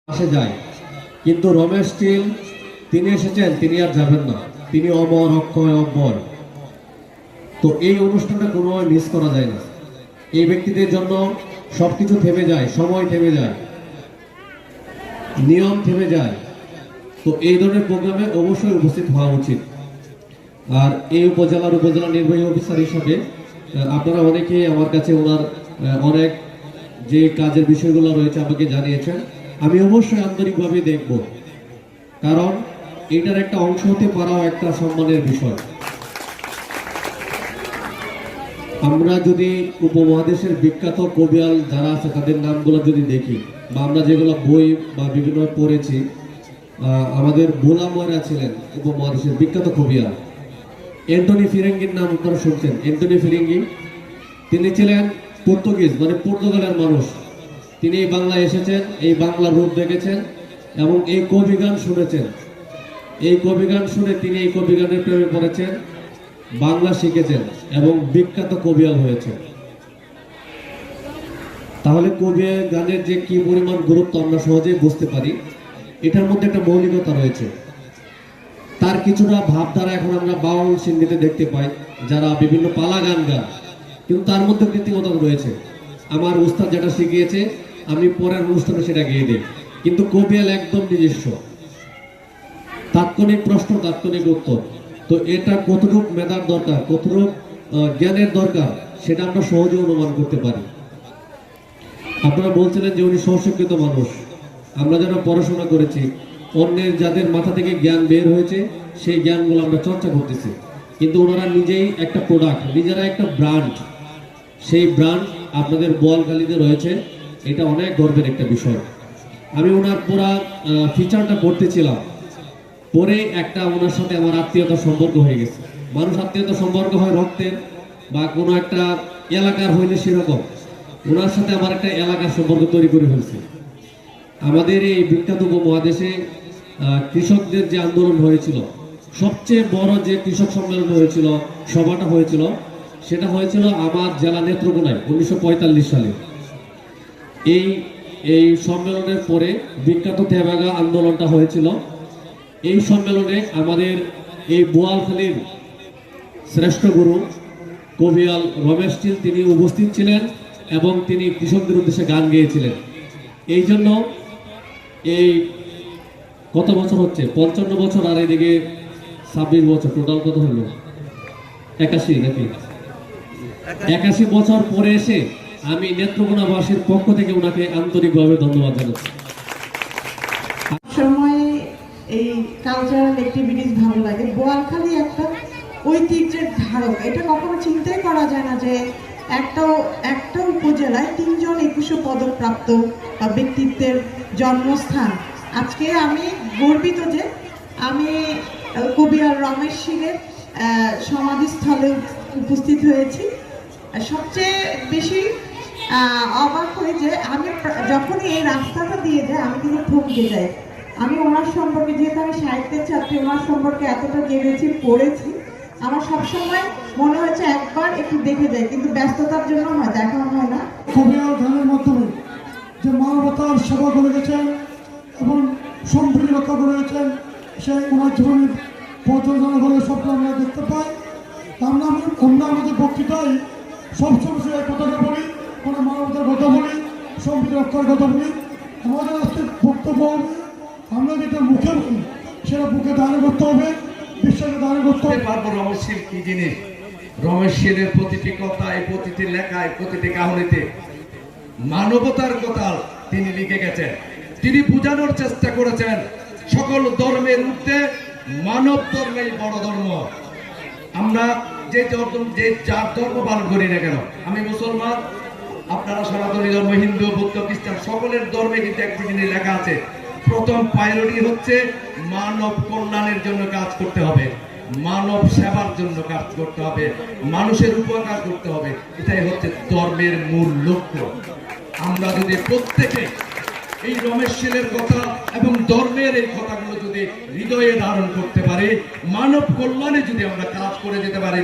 আসে যায়, কিন্তু রমেশ স্টিল তিনি এসেছেন, তিনি আর যাবেন না, তিনি অমর অক্ষয় অব্বর। তো এই অনুষ্ঠানটা কোনো মিস করা যায় না। এই ব্যক্তিদের জন্য সবকিছু থেমে যায়, সময় থেমে যায়, নিয়ম থেমে যায়। তো এই ধরনের প্রোগ্রামে অবশ্যই উপস্থিত হওয়া উচিত। আর এই উপজেলা নির্বাহী অফিসার হিসাবে আপনারা অনেকেই আমার কাছে ওনার অনেক যে কাজের বিষয়গুলো রয়েছে আমাকে জানিয়েছেন। আমি অবশ্যই আন্তরিকভাবে দেখব, কারণ এটার একটা অংশ হতে পারাও একটা সম্মানের বিষয়। আমরা যদি উপমহাদেশের বিখ্যাত কবিয়াল যারা আছে তাদের নামগুলো যদি দেখি, বা আমরা যেগুলো বই বা বিভিন্ন পড়েছি, আমাদের বোলামরা ছিলেন উপমহাদেশের বিখ্যাত কবিয়াল। অ্যান্টনি ফিরেঙ্গির নাম আপনারা শুনছেন। অ্যান্টনি ফিরেঙ্গি তিনি ছিলেন পর্তুগিজ, মানে পর্তুগালের মানুষ। তিনি এই বাংলায় এসেছেন, এই বাংলার রূপ দেখেছেন এবং এই কবিগান শুনেছেন। এই কবিগান শুনে তিনি এই কবিগানের প্রেমে পড়েছেন, বাংলা শিখেছেন এবং বিখ্যাত কবিয়াল হয়েছেন। তাহলে কবি গানের যে কি পরিমাণ গুরুত্ব আমরা সহজেই বুঝতে পারি। এটার মধ্যে একটা মৌলিকতা রয়েছে। তার কিছুটা ভাবধারা এখন আমরা বাউল সিন্ধিতে দেখতে পাই, যারা বিভিন্ন পালা গান গান, কিন্তু তার মধ্যে কৃত্রিমতা রয়েছে। আমার উস্তাদ যেটা শিখিয়েছে আমি পরের অনুষ্ঠানে সেটা গিয়ে দিই, কিন্তু কবিয়াল একদম নিজস্ব। তাৎক্ষণিক প্রশ্ন, তাৎক্ষণিক উত্তর। তো এটা কতটুকু মেধার দরকার, কতটুকু জ্ঞানের দরকার, সেটা আমরা সহজে অনুমান করতে পারি। আপনারা বলছিলেন যে উনি সশিক্ষিত মানুষ। আমরা যারা পড়াশোনা করেছি, অন্যের যাদের মাথা থেকে জ্ঞান বের হয়েছে সেই জ্ঞানগুলো আমরা চর্চা করতেছি, কিন্তু ওনারা নিজেই একটা প্রোডাক্ট, নিজেরা একটা ব্র্যান্ড। সেই ব্র্যান্ড আপনাদের বোয়ালখালীতে রয়েছে, এটা অনেক গর্বের একটা বিষয়। আমি ওনার পুরা ফিচারটা পড়তেছিলাম, পরে একটা ওনার সাথে আমার আত্মীয়তা সম্পর্ক হয়ে গেছে। মানুষ আত্মীয়তা সম্পর্ক হয় রক্তের বা কোনো একটা এলাকার হইলে সেরকম ওনার সাথে আমার একটা এলাকার সম্পর্ক তৈরি করে ফেলছে। আমাদের এই বিখ্যাত উপমহাদেশে কৃষকদের যে আন্দোলন হয়েছিল, সবচেয়ে বড় যে কৃষক সম্মেলন হয়েছিল, সভাটা হয়েছিল, সেটা হয়েছিল আমার জেলা নেত্রকোনায় 1945 সালে। এই সম্মেলনের পরে বিখ্যাত তেভাগা আন্দোলনটা হয়েছিল। এই সম্মেলনে আমাদের এই বোয়ালখালীর শ্রেষ্ঠ গুরু কবিয়াল রমেশ স্টিল তিনি উপস্থিত ছিলেন এবং তিনি কৃষকদের উদ্দেশ্যে গান গেয়েছিলেন। এই জন্য এই কত বছর হচ্ছে, 55 বছর, আর এদিকে 26 বছর, টোটাল কত হলো? 81 নাকি? 81 বছর পরে এসে আমি নেত্রকোনাবাসীর পক্ষ থেকে ওনাকে আন্তরিকভাবে ধন্যবাদ জানাচ্ছি। সময়ে এই কালচারাল অ্যাক্টিভিটিস ভালো লাগে। বোয়ালখালী একটা ঐতিহ্যের ধারক। এটা কখনো চিন্তাই করা যায় না যে একটা উপজেলায় 3 জন 2100 পদকপ্রাপ্ত ব্যক্তিত্বের জন্মস্থান। আজকে আমি গর্বিত যে আমি কবিয়াল রমেশ শীলের সমাধিস্থলে উপস্থিত হয়েছি। সবচেয়ে বেশি অবাক হই যে আমি যখনই এই রাস্তাটা দিয়ে যাই আমি কিন্তু থমকে যাই। আমি ওনার সম্পর্কে, যেহেতু আমি সাহিত্যের ছাত্রী, ওনার সম্পর্কে এতটা জেনেছি, পড়েছি, আমার সবসময় মনে হয়েছে একবার একটু দেখে যাই, কিন্তু ব্যস্ততার জন্য দেখা হয় না। কবিয়াল গানের মাধ্যমে যে মানবতার সেবা করে গেছেন এবং সম্প্রীতি রক্ষা করে গেছেন, সেই ওনার জীবনের পর্যালোচনা করে সবটা আমরা দেখতে পাই। আমরা আমাদের বক্তৃতায় সবসময় এই কথাটা বলি, আমরা মানবতার কথা বলি, সম্প্রীতি রক্ষার কথা বলি। আমাদের আজকে বক্তব্য হবে, আমরা যেটা মুখে বলি সেটা বুকে ধারণ করতে হবে, বিশ্বাসে ধারণ করতে হবে। রমেশ শীল কি জিনিস? রমেশ শীলের প্রতিটি কথায়, প্রতিটি লেখায়, প্রতিটি কাহিনীতে মানবতার কথা তিনি লিখে গেছেন। তিনি বোঝানোর চেষ্টা করেছেন সকল ধর্মের ঊর্ধ্বে মানব ধর্মেই বড় ধর্ম। আমরা যে যার ধর্ম পালন করি না কেন, আমি মুসলমান, আপনারা সনাতনী ধর্ম, হিন্দু, বৌদ্ধ, খ্রিস্টান, সকলের ধর্মে কিন্তু একটি জিনিস লেখা আছে, প্রথম প্রায়োরিটি হচ্ছে মানব কল্যাণের জন্য কাজ করতে হবে, মানব সেবার জন্য কাজ করতে হবে, মানুষের উপকার করতে হবে। এটাই হচ্ছে ধর্মের মূল লক্ষ্য। আমরা যদি প্রত্যেকে এই রমেশ শীলের কথা এবং ধর্মের এই কথাগুলো যদি হৃদয়ে ধারণ করতে পারি, মানব কল্যাণে যদি আমরা কাজ করে যেতে পারি,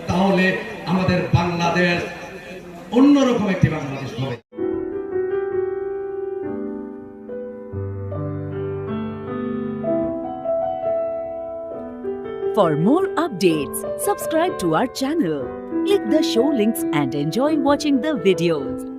তাহলে আমাদের বাংলাদেশ অন্যরকম একটি বাংলাদেশ হবে। For more updates, subscribe to our channel, click the show links and enjoy watching the videos.